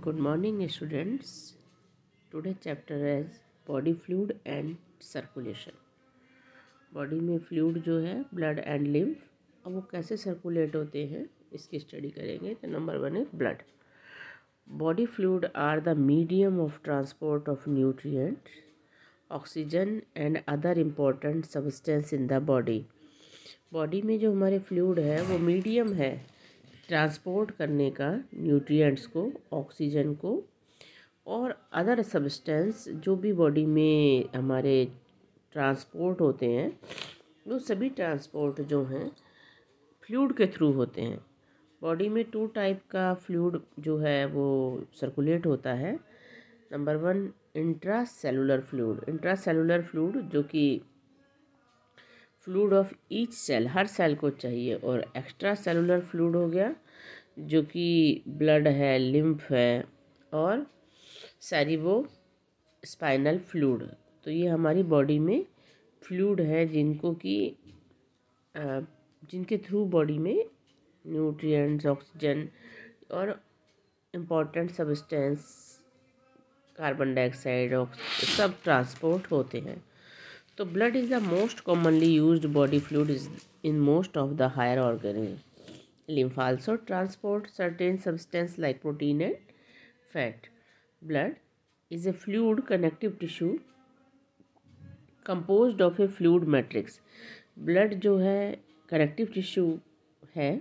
Good morning, students. Today chapter is body fluid and circulation. Body में fluid जो है blood and lymph, अब वो कैसे सर्कुलेट होते हैं इसकी स्टडी करेंगे। तो नंबर 1 है blood. Body fluid are the medium of transport of nutrients, oxygen and other important substance in the body. Body में जो हमारे फ्लूइड है वो मीडियम है ट्रांसपोर्ट करने का न्यूट्रिएंट्स को, ऑक्सीजन को और अदर सब्सटेंस जो भी बॉडी में हमारे ट्रांसपोर्ट होते हैं, वो सभी ट्रांसपोर्ट जो हैं फ्लूइड के थ्रू होते हैं। बॉडी में 2 टाइप का फ्लूइड जो है वो सर्कुलेट होता है। Number 1 intracellular fluid. Intracellular fluid जो कि फ्लूइड ऑफ ईच सेल, हर सेल को चाहिए, और एक्स्ट्रा सेलुलर फ्लूइड हो गया जो कि ब्लड है, लिम्फ है और सेरिबो स्पाइनल फ्लूइड। तो ये हमारी बॉडी में फ्लूइड है जिनके थ्रू बॉडी में न्यूट्रिएंट्स, ऑक्सीजन और इम्पोर्टेंट सब्सटेंस, कार्बन डाइऑक्साइड सब ट्रांसपोर्ट होते हैं। तो blood is the most commonly used body fluid in most of the higher organ. Lymph also transport certain substance like protein and fat. Blood is a fluid connective tissue composed of a fluid matrix. Blood जो है connective tissue है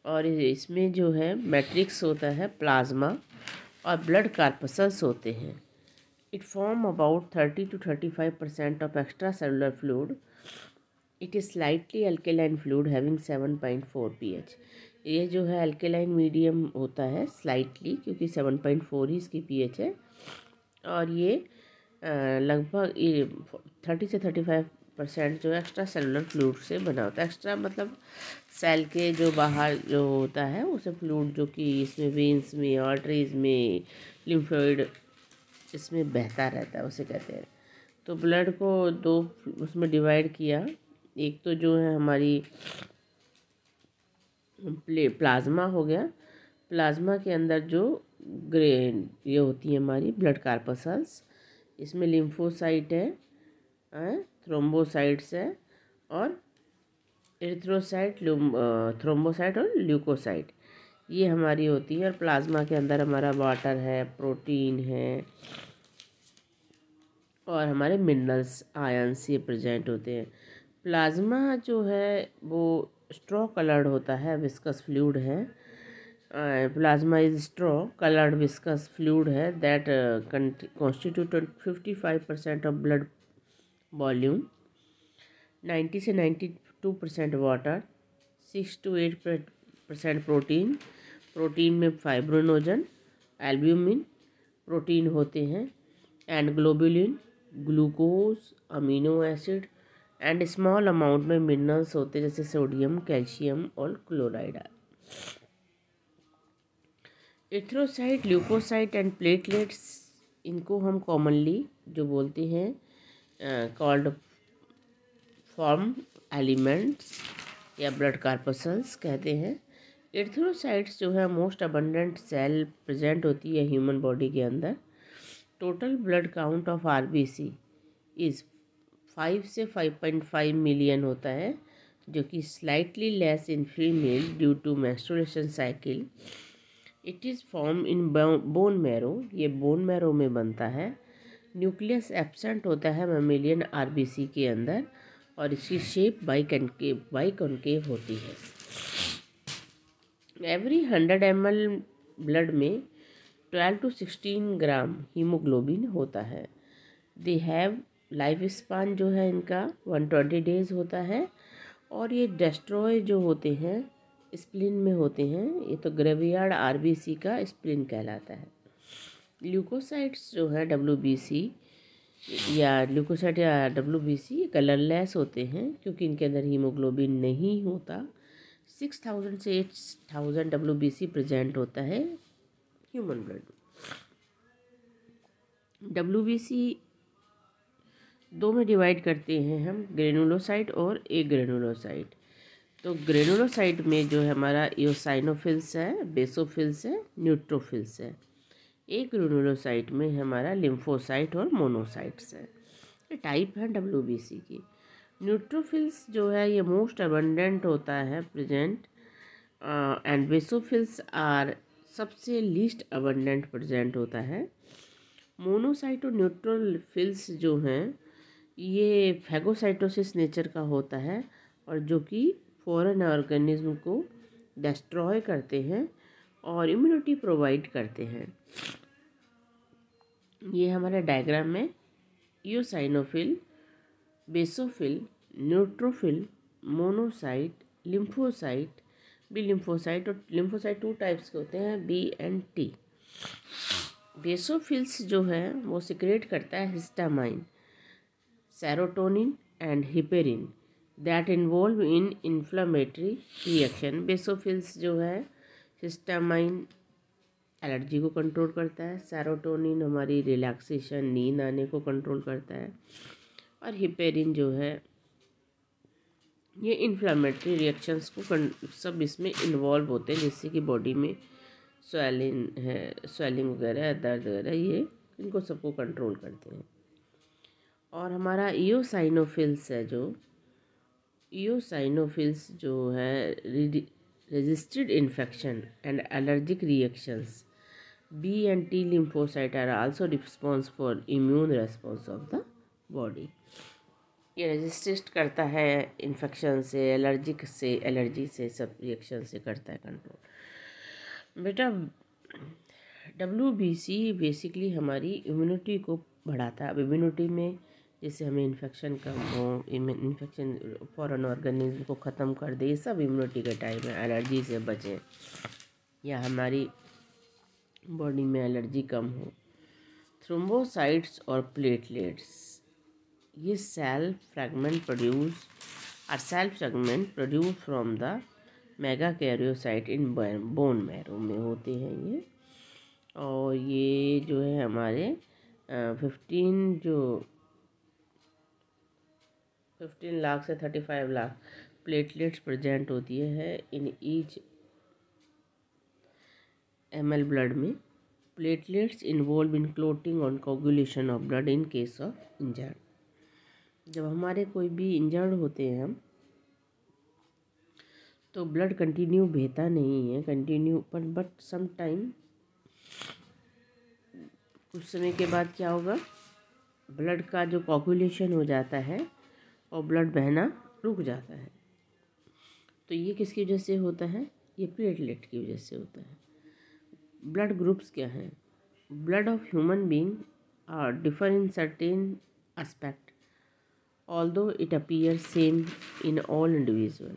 और इसमें जो है matrix होता है, plasma और ब्लड कार्पसल्स होते हैं। It form about 30 to 35% of extracellular fluid. It is slightly alkaline fluid having 7.4 pH. ये जो है अल्केलाइन मीडियम होता है स्लाइटली, क्योंकि 7.4 ही इसकी pH है। और ये लगभग 30 से 35% जो एक्स्ट्रा सेलुलर फ्लूइड से बना होता है। एक्स्ट्रा मतलब सेल के जो बाहर जो होता है उसे फ्लूइड जो कि इसमें वेंस में, आर्टरीज में, लिम्फोइड इसमें बहता रहता है, उसे कहते हैं। तो ब्लड को 2 उसमें डिवाइड किया। एक तो जो है हमारी प्लाज्मा हो गया। प्लाज्मा के अंदर जो ये होती है हमारी ब्लड कार्पसल्स, इसमें लिम्फोसाइट है, थ्रोम्बोसाइट्स है और एरिथ्रोसाइट, थ्रोम्बोसाइट और ल्यूकोसाइट, ये हमारी होती है। और प्लाज्मा के अंदर हमारा वाटर है, प्रोटीन है और हमारे मिनरल्स, आयंस ये प्रेजेंट होते हैं। प्लाज्मा जो है वो स्ट्रॉ कलर्ड होता है, विस्कस फ्लूइड है। Plasma is straw coloured viscous fluid है that constitute 55% of blood volume, 90 से 92% वाटर, 6 to 8% प्रोटीन। प्रोटीन में फाइब्रोनोजन, एल्ब्यूमिन प्रोटीन होते हैं and globulin, glucose, amino acid and small amount में मिनरल्स होते हैं जैसे सोडियम, कैल्शियम और chloride. Erythrocyte, leukocyte and platelets, इनको हम कॉमनली जो बोलते हैं कॉल्ड फॉर्म एलिमेंट्स या ब्लड कार्पसल्स कहते हैं। एरिथ्रोसाइट्स जो है मोस्ट अबंडेंट सेल प्रेजेंट होती है ह्यूमन बॉडी के अंदर। Total blood count of RBC is 5 से 5.5 मिलियन होता है, जो कि slightly less in female due to menstruation cycle. It is form in bone marrow, ये बोन मैरो में बनता है। न्यूक्लियस एब्सेंट होता है मैमेलियन आरबीसी के अंदर और इसकी शेप बाइकॉन्केव होती है। एवरी 100 ml ब्लड में 12 to 16 ग्राम हीमोग्लोबिन होता है। दे हैव लाइफ स्पान जो है इनका 120 डेज होता है। और ये डिस्ट्रॉय जो होते हैं स्प्लिन में होते हैं, ये तो ग्रेवयार्ड आरबीसी का स्प्लिन कहलाता है। ल्यूकोसाइट्स जो है WBC या ल्यूकोसाइट या WBC कलरलेस होते हैं क्योंकि इनके अंदर हीमोग्लोबिन नहीं होता। 6000 से 8000 WBC प्रेजेंट होता है ह्यूमन ब्लड में। WBC 2 में डिवाइड करते हैं हम, ग्रेनुलोसाइट और एग्रेनुलोसाइट। तो ग्रेनुलोसाइट में जो है हमारा इओसाइनोफिल्स है, बेसोफिल्स है, न्यूट्रोफिल्स है। एक ग्रेनुलोसाइट में हमारा लिम्फोसाइट और मोनोसाइट्स है। ये टाइप है WBC की। न्यूट्रोफिल्स जो है ये मोस्ट अबंडेंट होता है प्रेजेंट, एंड बेसोफिल्स आर सबसे लीस्ट अबंडेंट प्रेजेंट होता है। मोनोसाइट और न्यूट्रोफिल्स जो हैं ये फैगोसाइटोसिस नेचर का होता है और जो कि फॉरेन ऑर्गेनिज्म को डिस्ट्रॉय करते हैं और इम्यूनिटी प्रोवाइड करते हैं। ये हमारे डायग्राम में eosinophil, basophil, neutrophil, monocyte, lymphocyte, B lymphocyte, और लिम्फोसाइट 2 टाइप्स के होते हैं, बी एंड टी। बेसोफिल्स जो है वो सिक्रेट करता है histamine, serotonin and heparin that involve in inflammatory reaction. Basophils जो है हिस्टामाइन एलर्जी को कंट्रोल करता है, सेरोटोनिन हमारी रिलैक्सेशन नींद आने को कंट्रोल करता है, और हिपेरिन जो है ये इन्फ्लामेटरी रिएक्शंस को सब इसमें इन्वॉल्व होते हैं, जिससे कि बॉडी में स्वेलिंग वगैरह, दर्द वगैरह, ये इनको सबको कंट्रोल करते हैं। और हमारा ईओसाइनोफिल्स जो है resisted infection and allergic reactions, B and T lymphocyte are also response for immune response of the body. ये रेजिस्ट करता है इन्फेक्शन से, एलर्जी से, सब रिएक्शन से करता है कंट्रोल। बेटा WBC बेसिकली हमारी इम्यूनिटी को बढ़ाता है। अब इम्यूनिटी में जैसे हमें इन्फेक्शन कम हो, इन्फेक्शन फॉरेन ऑर्गेनिज्म को ख़त्म कर दे, ये सब इम्यूनिटी का टाइम है। एलर्जी से बचें या हमारी बॉडी में एलर्जी कम हो। थ्रोम्बोसाइट्स और प्लेटलेट्स, ये cell fragment produce from the megakaryocyte in bone marrow में होते हैं ये। और ये जो है हमारे 15 लाख से 35 लाख प्लेटलेट्स प्रेजेंट होती है इन ईच ml ब्लड में। प्लेटलेट्स इन्वॉल्व इन क्लोटिंग और coagulation of blood in case of injured. जब हमारे कोई भी इंजर्ड होते हैं हम, तो ब्लड कंटिन्यू बहता नहीं है, बट सम टाइम, कुछ समय के बाद क्या होगा, ब्लड का जो कोगुलेशन हो जाता है और ब्लड बहना रुक जाता है। तो ये किसकी वजह से होता है? ये प्लेटलेट की वजह से होता है। ब्लड ग्रुप्स क्या हैं? Blood of human being are differ in certain aspect although it appear same in all individual.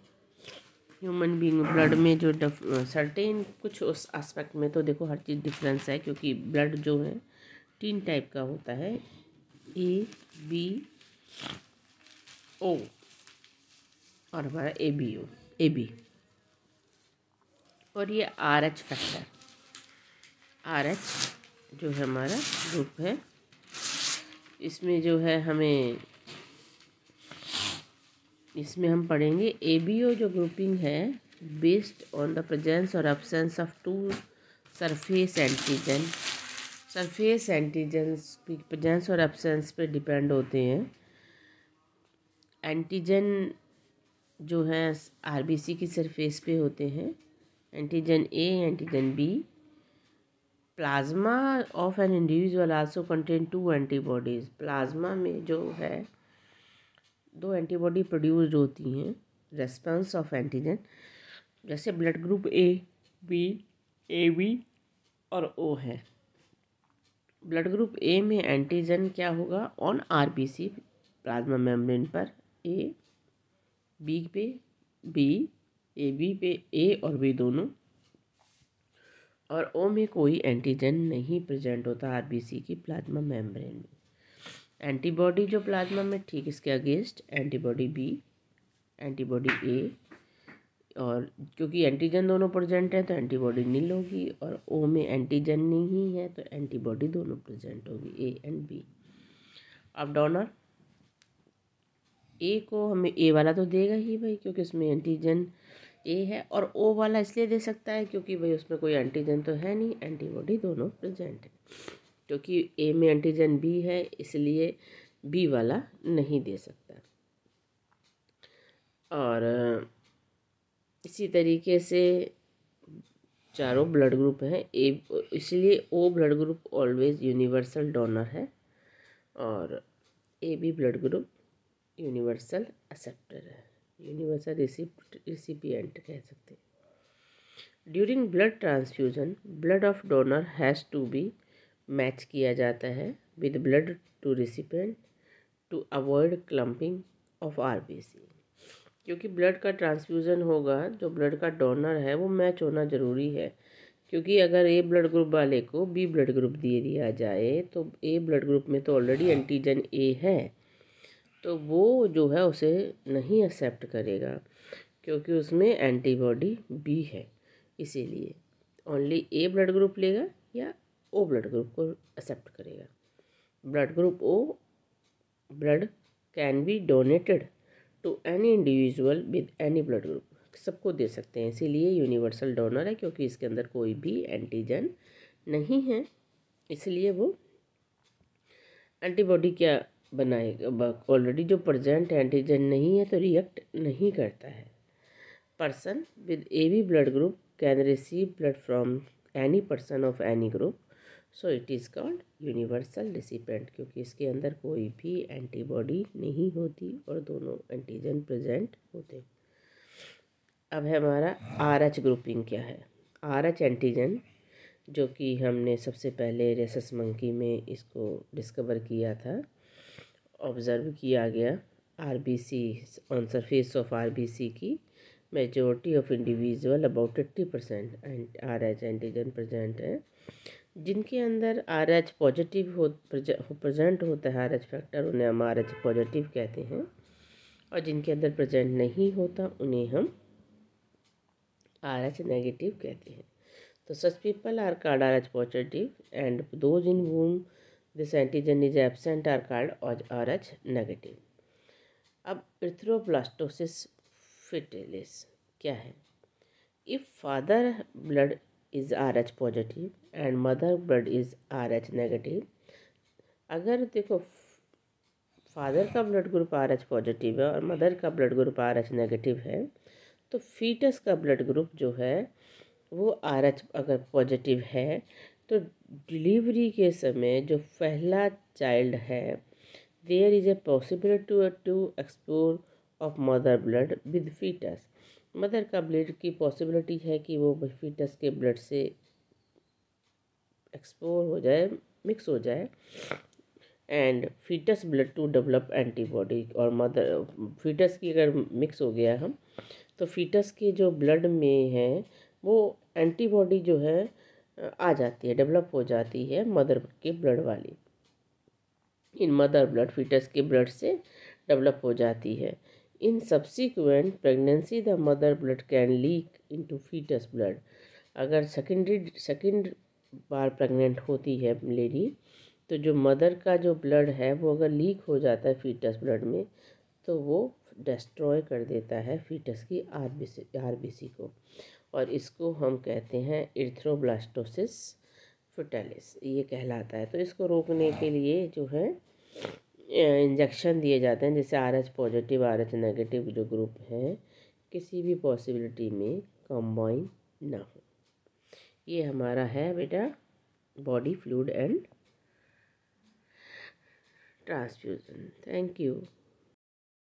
Human being blood में जो सर्टेन कुछ उस एस्पेक्ट में तो देखो हर चीज़ डिफरेंस है, क्योंकि ब्लड जो है 3 टाइप का होता है, ABO और हमारा AB, और ये RH फैक्टर, RH जो है हमारा ग्रुप है। इसमें जो है इसमें हम पढ़ेंगे ABO जो ग्रुपिंग है बेस्ड ऑन द प्रेजेंस और absence of 2 surface antigens presence और एब्सेंस पे डिपेंड होते हैं। एंटीजन जो है RBC की सरफेस पे होते हैं, antigen A, antigen B। Plasma of an individual also contain 2 antibodies. Plasma में जो है 2 एंटीबॉडी प्रोड्यूस्ड होती हैं रेस्पॉन्स ऑफ एंटीजन, जैसे blood group A, B, AB और O है। ब्लड ग्रुप A में एंटीजन क्या होगा ऑन RBC प्लाज्मा मेम्ब्रेन पर A, B पे B, AB पे A और B दोनों, और O में कोई एंटीजन नहीं प्रेजेंट होता RBC की प्लाज्मा मेम्ब्रेन में। एंटीबॉडी जो प्लाज्मा में ठीक इसके against antibody B, antibody A, और क्योंकि एंटीजन दोनों प्रेजेंट है तो एंटीबॉडी नील होगी, और O में एंटीजन नहीं है तो एंटीबॉडी दोनों प्रेजेंट होगी, A एंड B। अब डोनर A को हमें A वाला तो देगा ही भाई, क्योंकि इसमें एंटीजन ए है, और ओ वाला इसलिए दे सकता है क्योंकि भाई उसमें कोई एंटीजन तो है नहीं, एंटीबॉडी दोनों प्रेजेंट है। क्योंकि ए में एंटीजन बी है इसलिए बी वाला नहीं दे सकता। और इसी तरीके से चारों ब्लड ग्रुप हैं ए, इसलिए O blood group always universal donor है और A B blood group universal acceptor है, यूनिवर्सल रिसिपिएंट कह सकते हैं। During blood transfusion blood of donor has to be match किया जाता है with blood to recipient to avoid clumping of RBC. क्योंकि ब्लड का ट्रांसफ्यूज़न होगा, जो ब्लड का डोनर है वो मैच होना ज़रूरी है। क्योंकि अगर ए ब्लड ग्रुप वाले को बी ब्लड ग्रुप दे दिया जाए तो ए ब्लड ग्रुप में तो ऑलरेडी एंटीजन ए है, तो वो जो है उसे नहीं एक्सेप्ट करेगा क्योंकि उसमें एंटीबॉडी बी है। इसीलिए ओनली ए ब्लड ग्रुप लेगा या ओ ब्लड ग्रुप को एक्सेप्ट करेगा। Blood group O blood can be donated to any individual with any blood group, सबको दे सकते हैं, इसीलिए यूनिवर्सल डोनर है क्योंकि इसके अंदर कोई भी एंटीजन नहीं है, इसलिए वो एंटीबॉडी क्या बनाएगा, ऑलरेडी जो प्रेजेंट एंटीजन नहीं है तो रिएक्ट नहीं करता है। Person with A B blood group can receive blood from any person of any group, so it is called universal recipient, क्योंकि इसके अंदर कोई भी एंटीबॉडी नहीं होती और दोनों एंटीजन प्रेजेंट होते। अब है हमारा आर एच ग्रुपिंग क्या है। आर एच एंटीजन जो कि हमने सबसे पहले रेसस मंकी में इसको डिस्कवर किया था, ऑब्ज़र्व किया गया RBC on surface of RBC की majority of individual about 80% R H antigen present है। जिनके अंदर आर एच पॉजिटिव प्रेजेंट होता है आर एच फैक्टर, उन्हें हम आर एच पॉजिटिव कहते हैं, और जिनके अंदर प्रेजेंट नहीं होता उन्हें हम आर एच नेगेटिव कहते हैं। तो such people are called R H positive and those in whom this antigen is absent are called R H negative. अब एरिथ्रोब्लास्टोसिस फेटालिस क्या है। If father blood is R H positive and mother blood is R H negative, अगर देखो father का blood group R H positive है और mother का blood group R H negative है, तो फीटस का ब्लड ग्रुप जो है वो आर एच अगर पॉजिटिव है तो डिलीवरी के समय जो पहला चाइल्ड है there is a possibility to explore of mother blood with fetus, mother का ब्लड की पॉसिबिलिटी है कि वो फीटस के ब्लड से एक्सप्लोर हो जाए, मिक्स हो जाए, and fetus blood to develop antibody, और मदर फीटस की अगर मिक्स हो गया हम तो फीटस के जो ब्लड में है वो एंटीबॉडी जो है आ जाती है, डेवलप हो जाती है मदर के ब्लड वाली, इन मदर ब्लड फीटस के ब्लड से डेवलप हो जाती है। In subsequent pregnancy the mother blood can leak into fetus blood, अगर सेकेंड बार प्रेग्नेंट होती है लेडी तो जो मदर का जो ब्लड है वो अगर लीक हो जाता है फीटस ब्लड में तो वो डिस्ट्रॉय कर देता है फीटस की आरबीसी को, और इसको हम कहते हैं एरिथ्रोब्लास्टोसिस फेटालिस ये कहलाता है। तो इसको रोकने के लिए जो है इंजेक्शन दिए जाते हैं, जैसे are H positive are H negative जो ग्रुप हैं किसी भी पॉसिबिलिटी में कंबाइन ना हो। ये हमारा है बेटा body fluid and transfusion. Thank you.